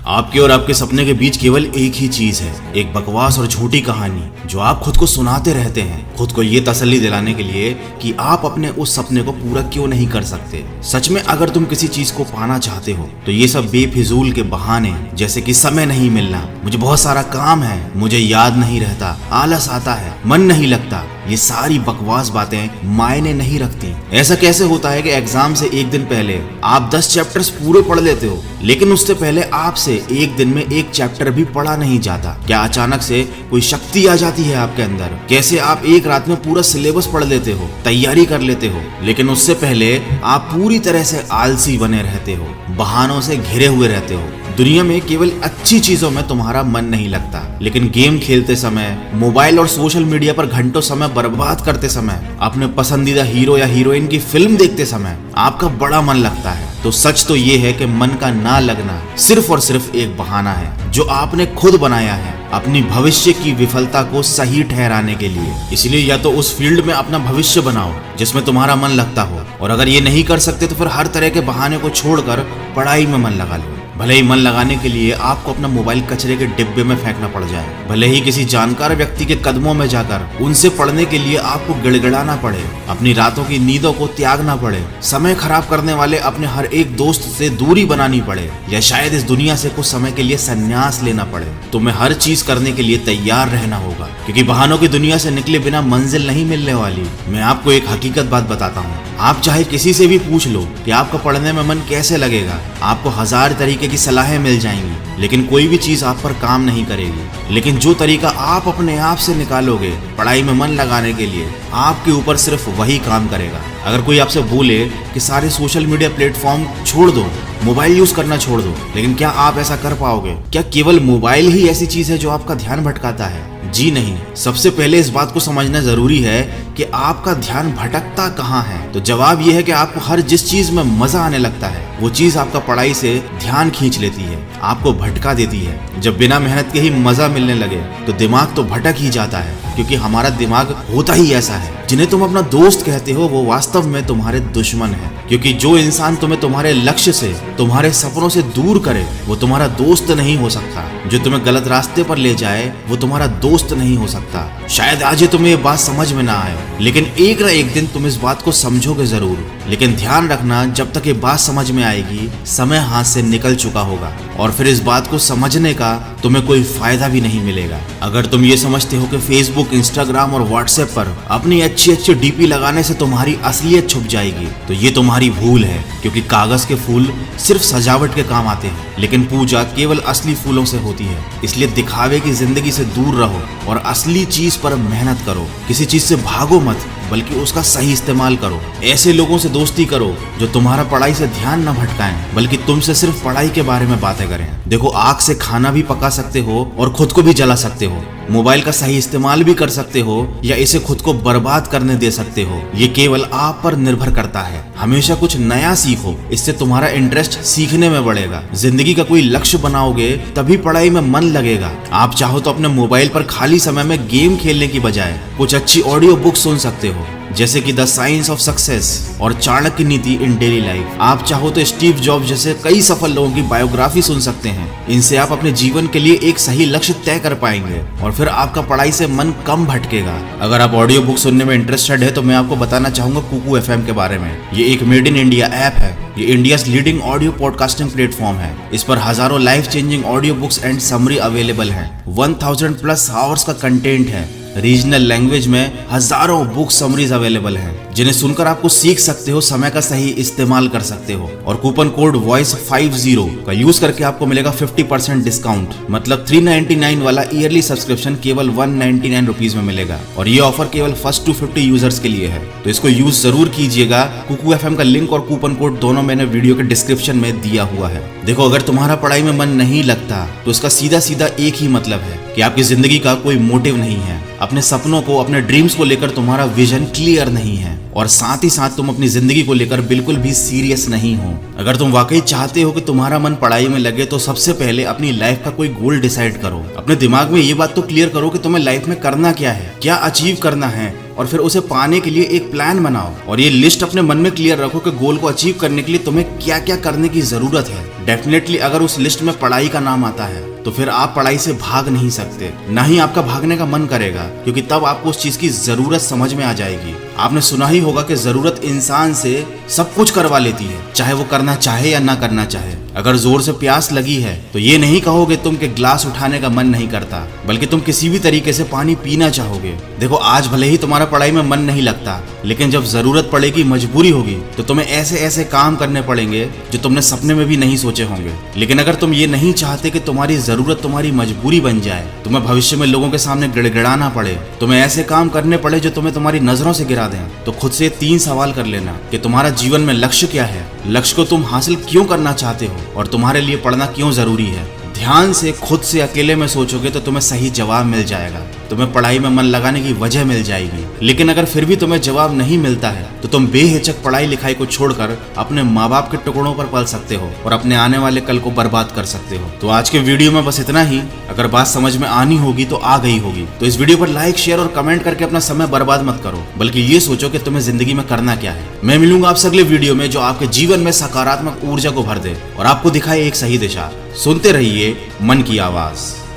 आपके और आपके सपने के बीच केवल एक ही चीज है, एक बकवास और झूठी कहानी जो आप खुद को सुनाते रहते हैं, खुद को ये तसल्ली दिलाने के लिए कि आप अपने उस सपने को पूरा क्यों नहीं कर सकते। सच में अगर तुम किसी चीज को पाना चाहते हो तो ये सब बेफिजूल के बहाने, जैसे कि समय नहीं मिलना, मुझे बहुत सारा काम है, मुझे याद नहीं रहता, आलस आता है, मन नहीं लगता, ये सारी बकवास बातें मायने नहीं रखती। ऐसा कैसे होता है कि एग्जाम से एक दिन पहले आप 10 चैप्टर्स पूरे पढ़ लेते हो, लेकिन उससे पहले आपसे एक दिन में एक चैप्टर भी पढ़ा नहीं जाता? क्या अचानक से कोई शक्ति आ जाती है आपके अंदर? कैसे आप एक रात में पूरा सिलेबस पढ़ लेते हो, तैयारी कर लेते हो, लेकिन उससे पहले आप पूरी तरह से आलसी बने रहते हो, बहानों से घिरे हुए रहते हो। दुनिया में केवल अच्छी चीजों में तुम्हारा मन नहीं लगता, लेकिन गेम खेलते समय, मोबाइल और सोशल मीडिया पर घंटों समय बर्बाद करते समय, अपने पसंदीदा हीरो या हीरोइन की फिल्म देखते समय आपका बड़ा मन लगता है। तो सच तो ये है कि मन का ना लगना सिर्फ और सिर्फ एक बहाना है जो आपने खुद बनाया है अपनी भविष्य की विफलता को सही ठहराने के लिए। इसलिए या तो उस फील्ड में अपना भविष्य बनाओ जिसमें तुम्हारा मन लगता हो, और अगर ये नहीं कर सकते तो फिर हर तरह के बहाने को छोड़कर पढ़ाई में मन लगा लो। भले ही मन लगाने के लिए आपको अपना मोबाइल कचरे के डिब्बे में फेंकना पड़ जाए, भले ही किसी जानकार व्यक्ति के कदमों में जाकर उनसे पढ़ने के लिए आपको गिड़गिड़ाना पड़े, अपनी रातों की नींदों को त्यागना पड़े, समय खराब करने वाले अपने हर एक दोस्त से दूरी बनानी पड़े, या शायद इस दुनिया से कुछ समय के लिए संन्यास लेना पड़े, तुम्हें हर चीज करने के लिए तैयार रहना होगा, क्योंकि बहानों की दुनिया से निकले बिना मंजिल नहीं मिलने वाली। मैं आपको एक हकीकत बात बताता हूँ, आप चाहे किसी से भी पूछ लो कि आपका पढ़ने में मन कैसे लगेगा, आपको 1000 तरीके की सलाहें मिल जाएंगी, लेकिन कोई भी चीज आप पर काम नहीं करेगी। लेकिन जो तरीका आप अपने आप से निकालोगे पढ़ाई में मन लगाने के लिए, आपके ऊपर सिर्फ वही काम करेगा। अगर कोई आपसे बोले कि सारे सोशल मीडिया प्लेटफॉर्म छोड़ दो, मोबाइल यूज करना छोड़ दो, लेकिन क्या आप ऐसा कर पाओगे? क्या केवल मोबाइल ही ऐसी चीज है जो आपका ध्यान भटकाता है? जी नहीं। सबसे पहले इस बात को समझना जरूरी है कि आपका ध्यान भटकता कहाँ है। तो जवाब यह है कि आपको हर जिस चीज में मजा आने लगता है वो चीज आपका पढ़ाई से ध्यान खींच लेती है, आपको भटका देती है। जब बिना मेहनत के ही मजा मिलने लगे तो दिमाग तो भटक ही जाता है, क्योंकि हमारा दिमाग होता ही ऐसा है। जिन्हें तुम अपना दोस्त कहते हो वो वास्तव में तुम्हारे दुश्मन है, क्योंकि जो इंसान तुम्हें तुम्हारे लक्ष्य से, तुम्हारे सपनों से दूर करे वो तुम्हारा दोस्त नहीं हो सकता। जो तुम्हें गलत रास्ते पर ले जाए वो तुम्हारा दोस्त नहीं हो सकता। शायद आज तुम्हें ये बात समझ में ना आए, लेकिन एक ना एक दिन तुम इस बात को समझोगे जरूर। लेकिन ध्यान रखना, जब तक ये बात समझ में आएगी समय हाथ से निकल चुका होगा, और फिर इस बात को समझने का तुम्हें कोई फायदा भी नहीं मिलेगा। अगर तुम ये समझते हो कि फेसबुक, इंस्टाग्राम और व्हाट्सएप पर अपनी अच्छी अच्छी डीपी लगाने से तुम्हारी असलियत छुप जाएगी, तो ये तुम्हारी भूल है, क्योंकि कागज के फूल सिर्फ सजावट के काम आते हैं, लेकिन पूजा केवल असली फूलों से होती है। इसलिए दिखावे की जिंदगी से दूर रहो और असली चीज पर मेहनत करो। किसी चीज से भागो मत, बल्कि उसका सही इस्तेमाल करो। ऐसे लोगों से दोस्ती करो जो तुम्हारा पढ़ाई से ध्यान न भटकाएं, बल्कि तुमसे सिर्फ पढ़ाई के बारे में बातें करें। देखो, आग से खाना भी पका सकते हो और खुद को भी जला सकते हो। मोबाइल का सही इस्तेमाल भी कर सकते हो या इसे खुद को बर्बाद करने दे सकते हो। ये केवल आप पर निर्भर करता है। हमेशा कुछ नया सीखो, इससे तुम्हारा इंटरेस्ट सीखने में बढ़ेगा। जिंदगी का कोई लक्ष्य बनाओगे तभी पढ़ाई में मन लगेगा। आप चाहो तो अपने मोबाइल पर खाली समय में गेम खेलने की बजाय कुछ अच्छी ऑडियो बुक सुन सकते हो, जैसे कि द साइंस ऑफ सक्सेस और चाणक्य नीति इन डेली लाइफ। आप चाहो तो स्टीव जॉब जैसे कई सफल लोगों की बायोग्राफी सुन सकते हैं। इनसे आप अपने जीवन के लिए एक सही लक्ष्य तय कर पाएंगे और फिर आपका पढ़ाई से मन कम भटकेगा। अगर आप ऑडियो बुक सुनने में इंटरेस्टेड है तो मैं आपको बताना चाहूंगा कुकू एफएम के बारे में। ये एक मेड इन इंडिया ऐप है। ये India leading audio podcasting platform है। इस पर हजारों life changing audio books and summary available है। 1000+ आवर्स का कंटेंट है। रीजनल लैंग्वेज में हजारों बुक समरीज अवेलेबल हैं, जिन्हें सुनकर आपको सीख सकते हो, समय का सही इस्तेमाल कर सकते हो। और कूपन कोड वॉइस50 का यूज करके आपको मिलेगा 50% डिस्काउंट। मतलब 399 वाला ईयरली सब्सक्रिप्शन केवल 199 रुपीज में मिलेगा। और ये ऑफर केवल फर्स्ट 250 यूजर्स के लिए है, तो इसको यूज जरूर कीजिएगा। कुकू एफएम का लिंक और कूपन कोड दोनों मैंने वीडियो के डिस्क्रिप्शन में दिया हुआ है। देखो, अगर तुम्हारा पढ़ाई में मन नहीं लगता तो इसका सीधा सीधा एक ही मतलब है कि आपकी जिंदगी का कोई मोटिव नहीं है। अपने सपनों को, अपने ड्रीम्स को लेकर तुम्हारा विजन क्लियर नहीं है, और साथ ही साथ तुम अपनी जिंदगी को लेकर बिल्कुल भी सीरियस नहीं हो। अगर तुम वाकई चाहते हो कि तुम्हारा मन पढ़ाई में लगे तो सबसे पहले अपनी लाइफ का कोई गोल डिसाइड करो। अपने दिमाग में ये बात तो क्लियर करो कि तुम्हें लाइफ में करना क्या है, क्या अचीव करना है, और फिर उसे पाने के लिए एक प्लान बनाओ। और ये लिस्ट अपने मन में क्लियर रखो कि गोल को अचीव करने के लिए तुम्हें क्या क्या करने की जरूरत है। डेफिनेटली अगर उस लिस्ट में पढ़ाई का नाम आता है तो फिर आप पढ़ाई से भाग नहीं सकते, ना ही आपका भागने का मन करेगा, क्योंकि तब आपको उस चीज की जरूरत समझ में आ जाएगी। आपने सुना ही होगा कि जरूरत इंसान से सब कुछ करवा लेती है, चाहे वो करना चाहे या ना करना चाहे। अगर जोर से प्यास लगी है तो ये नहीं कहोगे तुम कि ग्लास उठाने का मन नहीं करता, बल्कि तुम किसी भी तरीके से पानी पीना चाहोगे। देखो, आज भले ही तुम्हारा पढ़ाई में मन नहीं लगता, लेकिन जब जरूरत पड़ेगी, मजबूरी होगी, तो तुम्हें ऐसे ऐसे काम करने पड़ेंगे जो तुमने सपने में भी नहीं सोचे होंगे। लेकिन अगर तुम ये नहीं चाहते कि तुम्हारी जरूरत तुम्हारी मजबूरी बन जाए, तुम्हें भविष्य में लोगों के सामने गिड़गिड़ाना पड़े, तुम्हें ऐसे काम करने पड़े जो तुम्हें तुम्हारी नजरों से गिरा दें, तो खुद से 3 सवाल कर लेना कि तुम्हारा जीवन में लक्ष्य क्या है, लक्ष्य को तुम हासिल क्यों करना चाहते हो और तुम्हारे लिए पढ़ना क्यों जरूरी है। ध्यान से खुद से अकेले में सोचोगे तो तुम्हें सही जवाब मिल जाएगा, तुम्हें पढ़ाई में मन लगाने की वजह मिल जाएगी। लेकिन अगर फिर भी तुम्हें जवाब नहीं मिलता है तो तुम बेहिचक पढ़ाई लिखाई को छोड़कर अपने माँ बाप के टुकड़ों पर पल सकते हो और अपने आने वाले कल को बर्बाद कर सकते हो। तो आज के वीडियो में बस इतना ही। अगर बात समझ में आनी होगी तो आ गई होगी, तो इस वीडियो पर लाइक, शेयर और कमेंट करके अपना समय बर्बाद मत करो, बल्कि ये सोचो कि तुम्हें जिंदगी में करना क्या है। मैं मिलूंगा आपसे अगले वीडियो में जो आपके जीवन में सकारात्मक ऊर्जा को भर दे और आपको दिखाए एक सही दिशा। सुनते रहिए मन की आवाज।